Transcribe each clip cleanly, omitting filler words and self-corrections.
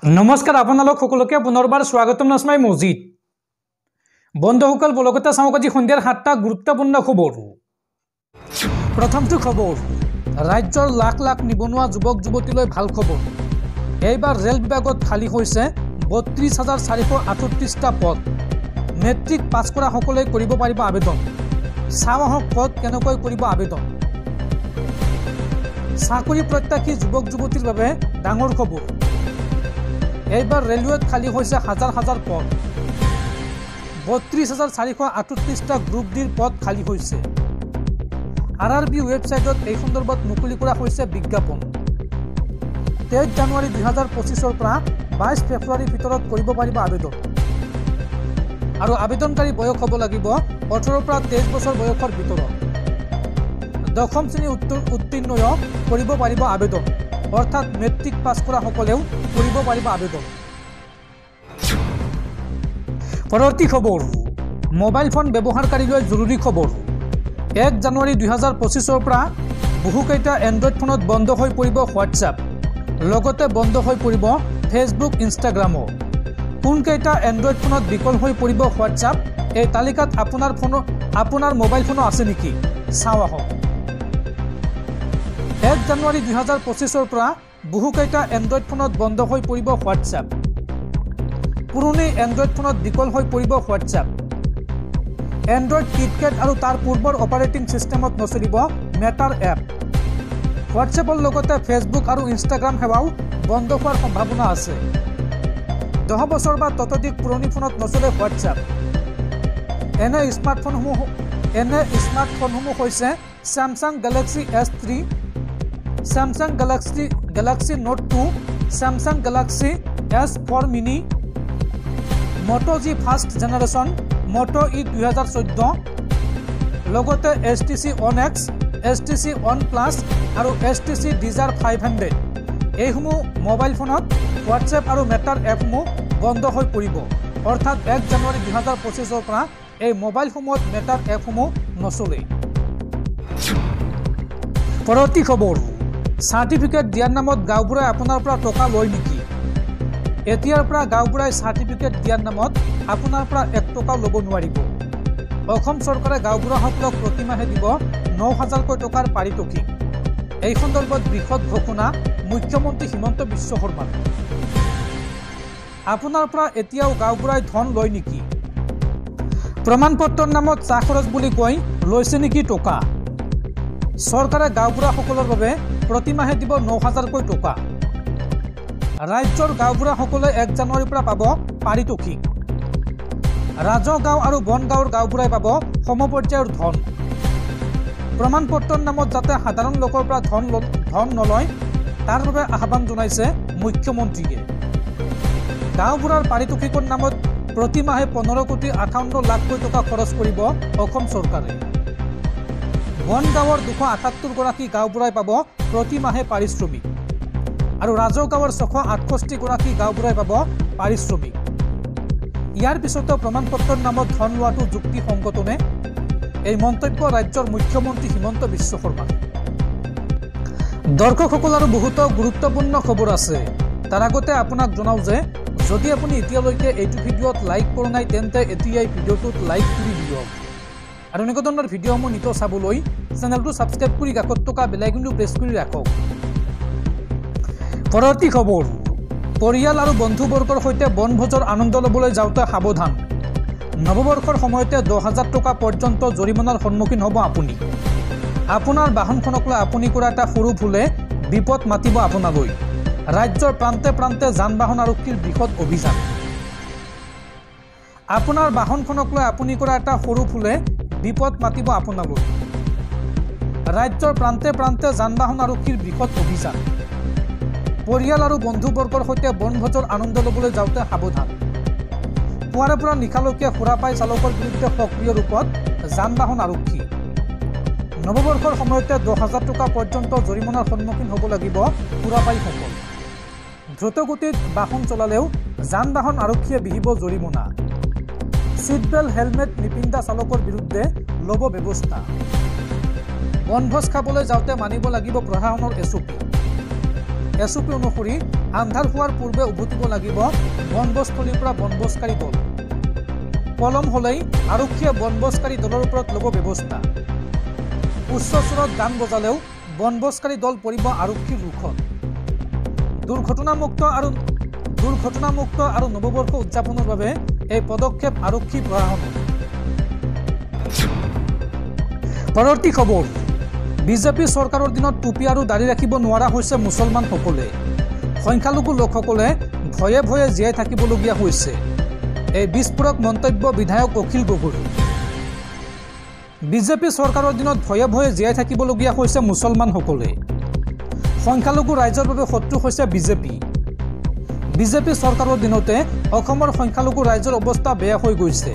নমস্কাৰ আপোনালোক সকলোকে পুনৰবাৰ স্বাগতম নাছমাই মজিদ বন্ধুসকল বলগতে চাওক আজি সন্ধিয়াৰ 7টা গুৰুত্বপূৰ্ণ খবৰ প্ৰথমটো খবৰ ৰাজ্যৰ লাখ লাখ নিবনুৱা যুৱক যুৱতীলৈ ভাল খবৰ এইবাৰ ৰেল বিভাগত খালী হৈছে ৩২,৪৩৮টা পদ মেট্ৰিক পাছ কৰা সকলে কৰিব পাৰিব আবেদন চাওহক পদ কেনেকৈ কৰিব আবেদন চাকৰি প্ৰত্যাশী যুৱক যুৱতীৰ বাবে ডাঙৰ খবৰ এইবাৰ ৰেলৱেত খালী হৈছে হাজাৰ হাজাৰ পদ ৩২,৪৩৮টা গ্ৰুপ ডিৰ পদ খালী হৈছে আৰআৰবি ৱেবছাইটত এই সন্দৰ্ভত মুকলি কৰা হৈছে বিজ্ঞাপন 23 জানুৱাৰী 2025 পৰা 22 ফেব্ৰুৱাৰীৰ ভিতৰত কৰিব পাৰিব আবেদন আৰু আবেদনকাৰী বয়স হ'ব লাগিব 18 পৰা 23 বছৰ বয়সৰ ভিতৰত দশম শ্ৰেণী উত্তীৰ্ণ কৰিব পাৰিব আবেদন অৰ্থাৎ মেট্ৰিক পাছ কৰা সকলেও কৰিব পাৰিব আবেদন পৰৱৰ্তী খবৰ মোবাইল ফোন ব্যৱহাৰকাৰীলৈ জৰুৰী খবৰ 1 জানুৱাৰী 2025 পৰা বহুকেইটা এন্ড্ৰইড ফোনত বন্ধ হৈ পৰিব হোৱাটছআপ লগতে বন্ধ হৈ পৰিব ফেচবুক ইনষ্টাগ্ৰামো কোনকেইটা এন্ড্ৰইড ফোনত বিকল হৈ পৰিব হোৱাটছআপ এই তালিকাত আপোনাৰ মোবাইল ফোনো আছে নেকি চাও আহক 1 জানুৱাৰী 2025 পৰা বহুকেইটা এন্ড্ৰইড ফোনত বন্ধ হৈ পৰিব হোৱাটছআপ পুৰণি এন্ড্ৰইড ফোনত বিকল হৈ পৰিব হোৱাটছআপ এন্ড্ৰইড কিটকেট আৰু তাৰ পূৰ্বৰ অপাৰেটিং সিস্টেমত নচলিব মেটাৰ এপ হোৱাটছআপৰ লগতে ফেচবুক আৰু ইনষ্টাগ্ৰাম সেৱাও বন্ধ হোৱাৰ সম্ভাৱনা আছে 10 বছৰ বা ততোধিক পুৰণি ফোনত নচলে হোৱাটছআপ এনে স্মাৰ্টফোনসমূহ হৈছে Samsung Galaxy S3 Samsung Galaxy Note 2 Samsung Galaxy S4 mini Moto G First Generation Moto E 2014 লগতে HTC One X HTC One Plus আৰু HTC Desire 500 এইসমূহ মোবাইল ফোনত হোৱাটছআপ আৰু মেটাৰ এপসমূহ বন্ধ হৈ পৰিব অৰ্থাৎ 1 জানুৱাৰী 2025 পৰা এই মোবাইল ফোনত মেটাৰ এপসমূহ নচলে পৰৱৰ্তী খবৰ সাৰ্টিফিকেট দিয়াৰ নামত গাঁওবুঢ়াই আপোনাৰ পৰা টকা লয় নেকি এতিয়াৰ পৰা গাঁওবুঢ়াই সাৰ্টিফিকেট দিয়াৰ নামত আপোনাৰ পৰা 1 টকাও ল'ব নোৱাৰিব অসম চৰকাৰে গাঁওবুঢ়াসকলক প্ৰতিমাহে দিব 9,000 টকাৰ পাৰিতোষিক এই সন্দৰ্ভত বৃহৎ ঘোষণা মুখ্যমন্ত্ৰী হিমন্ত বিশ্ব শৰ্মাৰ আপোনাৰ পৰা এতিয়াও গাঁওবুঢ়াই ধন লয় নেকি প্ৰমাণপত্ৰৰ নামত চাহ খৰচ বুলি কৈ লৈছে নেকি টকা চৰকাৰে গাঁওবুঢ়াসকলৰ বাবে প্ৰতিমাহে দিব 9,000 টকা ৰাজ্যৰ গাঁওবুঢ়াসকলে 1 জানুৱাৰীৰ পৰা পাব পাৰিতোষিক ৰাজগাঁও আৰু বনগাঁৱৰ গাঁওবুঢ়াই পাব সমপৰ্যায়ৰ ধন প্ৰমাণপত্ৰৰ নামত যাতে সাধাৰণ লোকৰ পৰা ধন নলয় তাৰ বাবে আহ্বান জনাইছে মুখ্যমন্ত্ৰীয়ে গাঁওবুঢ়াৰ পাৰিতোষিকৰ নামত প্ৰতিমাহে 15,58,00,000 টকা খৰচ কৰিব অসম চৰকাৰে বনগাঁৱৰ 278 গৰাকী গাঁওবুঢ়াই পাব প্ৰতিমাহে পাৰিশ্ৰমিক আৰু ৰাজগাঁৱৰ 668 গৰাকী গাঁওবুঢ়াই পাব পাৰিশ্ৰমিক ইয়াৰ পিছতো প্ৰমাণপত্ৰৰ নামত ধন লোৱাটো যুক্তিসংগতনে এই মন্তব্য ৰাজ্যৰ মুখ্যমন্ত্ৰী হিমন্ত বিশ্ব শৰ্মা দৰ্শকসকল আৰু বহুতো গুৰুত্বপূৰ্ণ খবৰ আছে তাৰ আগতে আপোনাক জনাও যে যদি আপুনি এতিয়ালৈকে এইটো ভিডিঅ'ত লাইক কৰা নাই তেন্তে এতিয়াই ভিডিঅ'টোত লাইক কৰি দিয়ক আৰু এনেকুৱা ধৰণৰ ভিডিঅ'সমূহ নিত চাবলৈ চেনেলটো সাবস্ক্ৰাইব কৰি কাষত থকা বেল আইকনটো প্ৰেছ কৰি ৰাখক পৰৱৰ্তী খবৰ পৰিয়াল আৰু বন্ধুবৰ্গৰ সৈতে বনভোজৰ আনন্দ ল'বলৈ যাওঁতে সাৱধান নৱবৰ্ষৰ সময়তে 10,000 টকা পৰ্যন্ত জৰিমনাৰ সন্মুখীন হ'ব আপুনি আপোনাৰ বাহনখনক লৈ আপুনি কৰা এটা সৰু ভুলে বিপদ মাতিব আপোনালৈ ৰাজ্যৰ প্ৰান্তে প্ৰান্তে যান-বাহন আৰক্ষীৰ বৃহৎ অভিযান আপোনাৰ বাহনখনক লৈ আপুনি কৰা এটা সৰু ভুলে বিপদ মাতিব আপোনালৈ ৰাজ্যৰ প্ৰান্তে প্ৰান্তে যান-বাহন আৰক্ষীৰ বৃহৎ অভিযান পৰিয়াল আৰু বন্ধুবৰ্গৰ সৈতে বনভোজৰ আনন্দ ল'বলৈ যাওঁতে সাৱধান পুৱাৰে পৰা নিশালৈকে সুৰাপাই চালকৰ বিৰুদ্ধে সক্ৰিয় ৰূপত যান-বাহন আৰক্ষী নৱবৰ্ষৰ সময়তে 10,000 টকা পৰ্যন্ত জৰিমনাৰ সন্মুখীন হ'ব লাগিব সুৰাপাইসকল দ্ৰুতগতিত বাহন চলালেও যান-বাহন আৰক্ষীয়ে বিহিব জৰিমনা সিটবেল্ট হেলমেট নিপিন্ধা চালকৰ বিৰুদ্ধে ল'ব ব্যৱস্থা বনভোজ খাবলৈ যাওঁতে মানিব লাগিব প্ৰশাসনৰ SOP এছঅপি অনুসৰি আন্ধাৰ হোৱাৰ পূৰ্বে উভতিব লাগিব বনভোজস্থলীৰ পৰা বনভোজকাৰী দল। পলম হলেই আৰক্ষীয়ে বনভোজকাৰী দলৰ ওপৰত ল'ব ব্যৱস্থা। উচ্চ স্বৰত গান বজালেও বনভোজকাৰী দল পৰিব আৰক্ষীৰ ৰুখত। দুৰ্ঘটনামুক্ত আৰু নৱবৰ্ষ উদযাপনৰ বাবে এই পদক্ষেপ আৰক্ষী প্ৰশাসনৰ। পৰৱৰ্তী খবৰ, বিজেপি চৰকাৰৰ দিনত টুপি আৰু দাড়ি ৰাখিব নোৱাৰা হৈছে মুছলমানসকলে। সংখ্যালঘু লোকসকলে ভয়ে ভয়ে জীয়াই থাকিবলগীয়া হৈছে। এই বিস্ফোৰক মন্তব্য বিধায়ক অখিল গগৈ। বিজেপি চৰকাৰৰ দিনত ভয়ে ভয়ে জীয়াই থাকিবলগীয়া হৈছে মুছলমানসকলে। সংখ্যালঘু ৰাইজৰ বাবে শত্ৰু হৈছে বিজেপি। বিজেপি চৰকাৰৰ দিনতে অসমৰ সংখ্যালঘু ৰাইজৰ অৱস্থা বেয়া হৈ গৈছে।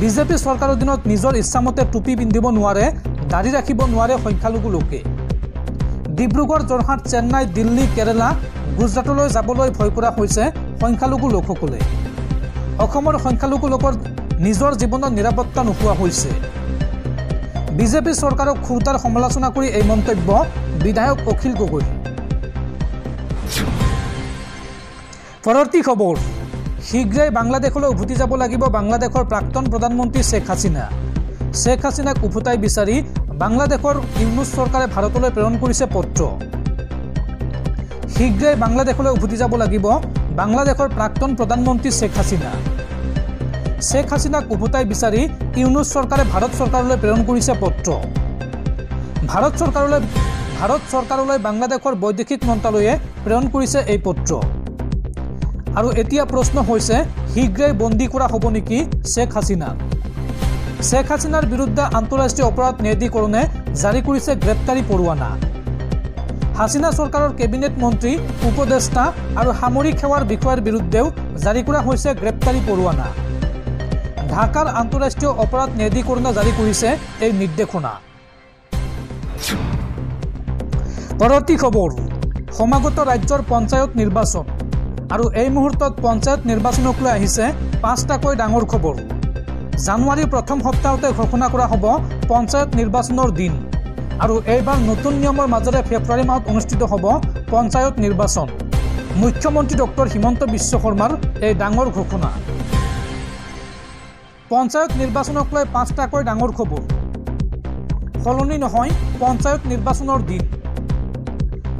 বিজেপি চৰকাৰৰ দিনত নিজৰ ইচ্ছামতে টুপি পিন্ধিব নোৱাৰে, দাড়ি ৰাখিব নোৱাৰে সংখ্যালঘু লোকে। ডিব্ৰুগড়, যোৰহাট, চেন্নাই, দিল্লী, কেৰালা, গুজৰাটলৈ যাবলৈ ভয় কৰা হৈছে সংখ্যালঘু লোকসকলে। অসমৰ সংখ্যালঘু লোকৰ নিজৰ জীৱনত নিৰাপত্তা নোপোৱা হৈছে। বিজেপি চৰকাৰক খুৰদাৰ সমালোচনা কৰি এই মন্তব্য বিধায়ক অখিল গগৈ। পৰৱৰ্তী খবৰ, শীঘ্ৰেই বাংলাদেশলৈ উভতি যাব লাগিব বাংলাদেশৰ প্ৰাক্তন প্ৰধানমন্ত্ৰী শ্বেখ হাছিনা। শ্বেখ হাছিনাক উভতাই বিচাৰি বাংলাদেশৰ ইউনুছ চৰকাৰে ভাৰতলৈ প্ৰেৰণ কৰিছে পত্ৰ। শীঘ্ৰেই বাংলাদেশলৈ উভতি যাব লাগিব বাংলাদেশৰ প্ৰাক্তন প্ৰধানমন্ত্ৰী শ্বেখ হাছিনা। শ্বেখ হাছিনাক উভতাই বিচাৰি ইউনুছ চৰকাৰে ভাৰত চৰকাৰলৈ প্ৰেৰণ কৰিছে পত্ৰ। ভাৰত চৰকাৰলৈ বাংলাদেশৰ বৈদেশিক মন্ত্ৰালয়ে প্ৰেৰণ কৰিছে এই পত্ৰ। আৰু এতিয়া প্ৰশ্ন হৈছে, শীঘ্ৰেই বন্দী কৰা হ'ব নেকি শ্বেখ হাছিনাক? শ্বেখ হাছিনাৰ বিৰুদ্ধে আন্তঃৰাষ্ট্ৰীয় অপৰাধ ন্যায়াধিকৰণে জাৰি কৰিছে গ্ৰেপ্তাৰী পৰোৱানা। হাছিনা চৰকাৰৰ কেবিনেট মন্ত্ৰী, উপদেষ্টা আৰু সামৰিক সেৱাৰ বিষয়াৰ বিৰুদ্ধেও জাৰি কৰা হৈছে গ্ৰেপ্তাৰী পৰোৱানা। ঢাকাৰ আন্তঃৰাষ্ট্ৰীয় অপৰাধ ন্যায়াধিকৰণে জাৰি কৰিছে এই নিৰ্দেশনা। পৰৱৰ্তী খবৰ, সমাগত ৰাজ্যৰ পঞ্চায়ত নিৰ্বাচন। আৰু এই মুহূৰ্তত পঞ্চায়ত নিৰ্বাচনক লৈ আহিছে 5টাকৈ ডাঙৰ খবৰ। জানুৱাৰীৰ প্ৰথম সপ্তাহতে ঘোষণা কৰা হ'ব পঞ্চায়ত নিৰ্বাচনৰ দিন। আৰু এইবাৰ নতুন নিয়মৰ মাজেৰে ফেব্ৰুৱাৰী মাহত অনুষ্ঠিত হ'ব পঞ্চায়ত নিৰ্বাচন। মুখ্যমন্ত্ৰী ডক্টৰ হিমন্ত বিশ্ব শৰ্মাৰ এই ডাঙৰ ঘোষণা। পঞ্চায়ত নিৰ্বাচনক লৈ 5টাকৈ ডাঙৰ খবৰ। সলনি নহয় পঞ্চায়ত নিৰ্বাচনৰ দিন।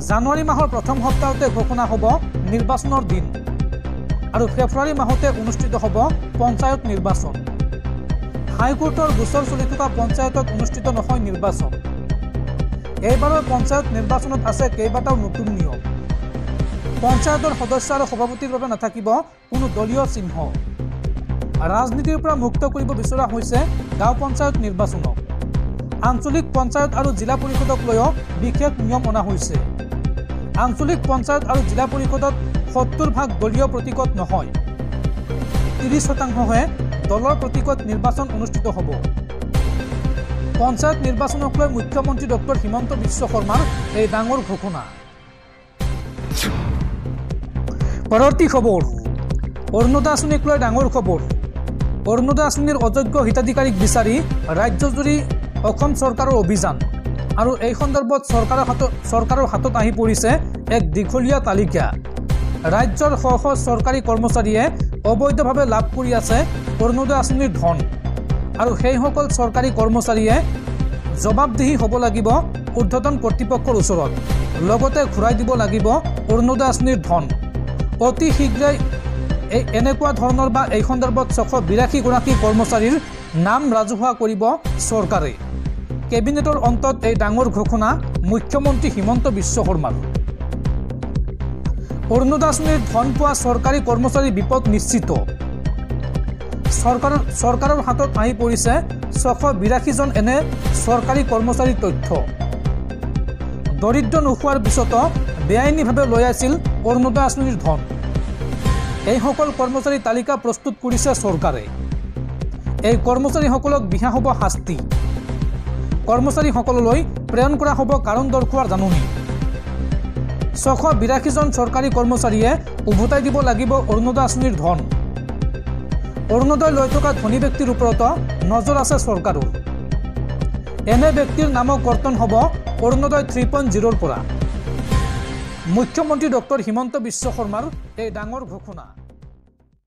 জানুৱাৰী মাহৰ প্ৰথম সপ্তাহতে ঘোষণা হ'ব নিৰ্বাচনৰ দিন। আৰু ফেব্ৰুৱাৰী মাহতে অনুষ্ঠিত হ'ব পঞ্চায়ত নিৰ্বাচন। হাইকোৰ্টৰ গোচৰ চলি থকা পঞ্চায়তত অনুষ্ঠিত নহয় নিৰ্বাচন। এইবাৰৰ পঞ্চায়ত নিৰ্বাচনত আছে কেইবাটাও নতুন নিয়ম। পঞ্চায়তৰ সদস্য আৰু সভাপতিৰ বাবে নাথাকিব কোনো দলীয় চিহ্ন। ৰাজনীতিৰ পৰা মুক্ত কৰিব বিচৰা হৈছে গাঁও পঞ্চায়ত নিৰ্বাচনক। আঞ্চলিক পঞ্চায়ত আৰু জিলা পৰিষদক লৈও বিশেষ নিয়ম অনা হৈছে। আঞ্চলিক পঞ্চায়ত আৰু জিলা পৰিষদত 70% দলীয় প্ৰতীকত নহয়, 30%হে দলৰ প্ৰতীকত নিৰ্বাচন অনুষ্ঠিত হ'ব। পঞ্চায়ত নিৰ্বাচনক লৈ মুখ্যমন্ত্ৰী ডক্টৰ হিমন্ত বিশ্ব শৰ্মাৰ এই ডাঙৰ ঘোষণা। পৰৱৰ্তী খবৰ, অৰুণোদয় আঁচনিক লৈ ডাঙৰ খবৰ। অৰুণোদয় আঁচনিৰ অযোগ্য হিতাধিকাৰীক বিচাৰি ৰাজ্যজুৰি অসম চৰকাৰৰ অভিযান। আৰু এই সন্দৰ্ভত চৰকাৰৰ হাতত আহি পৰিছে এক দীঘলীয়া তালিকা। ৰাজ্যৰ শ শ চৰকাৰী কৰ্মচাৰীয়ে অবৈধভাৱে লাভ কৰি আছে অৰুণোদয় আঁচনিৰ ধন। আৰু সেইসকল চৰকাৰী কৰ্মচাৰীয়ে জবাবদিহি হ'ব লাগিব ঊৰ্ধ্বতন কৰ্তৃপক্ষৰ ওচৰত। লগতে ঘূৰাই দিব লাগিব অৰুণোদয় আঁচনিৰ ধন। অতি শীঘ্ৰেই এনেকুৱা ধৰণৰ বা এই সন্দৰ্ভত 682গৰাকী কৰ্মচাৰীৰ নাম ৰাজহুৱা কৰিব চৰকাৰে। কেবিনেটৰ অন্তত এই ডাঙৰ ঘোষণা মুখ্যমন্ত্ৰী হিমন্ত বিশ্ব শৰ্মাৰ। অৰুণোদয় আঁচনিৰ ধন পোৱা চৰকাৰী কৰ্মচাৰীৰ বিপদ নিশ্চিত। চৰকাৰৰ হাতত আহি পৰিছে 682জন এনে চৰকাৰী কৰ্মচাৰীৰ তথ্য। দৰিদ্ৰ নোহোৱাৰ পিছতো বেআইনীভাৱে লৈ আছিল অৰুণোদয় আঁচনিৰ ধন। এইসকল কৰ্মচাৰীৰ তালিকা প্ৰস্তুত কৰিছে চৰকাৰে। এই কৰ্মচাৰীসকলক বিহা হ'ব শাস্তি। কৰ্মচাৰীসকললৈ প্ৰেৰণ কৰা হ'ব কাৰণ দৰ্শোৱাৰ জাননী। 682জন চৰকাৰী কৰ্মচাৰীয়ে উভতাই দিব লাগিব অৰুণোদয় আঁচনিৰ ধন। অৰুণোদয় লৈ থকা ধনী ব্যক্তিৰ ওপৰতো নজৰ আছে চৰকাৰৰ। এনে ব্যক্তিৰ নামক কৰ্তন হ'ব অৰুণোদয় 3.0ৰ পৰা। মুখ্যমন্ত্ৰী ডক্টৰ হিমন্ত বিশ্ব শৰ্মাৰ এই ডাঙৰ ঘোষণা।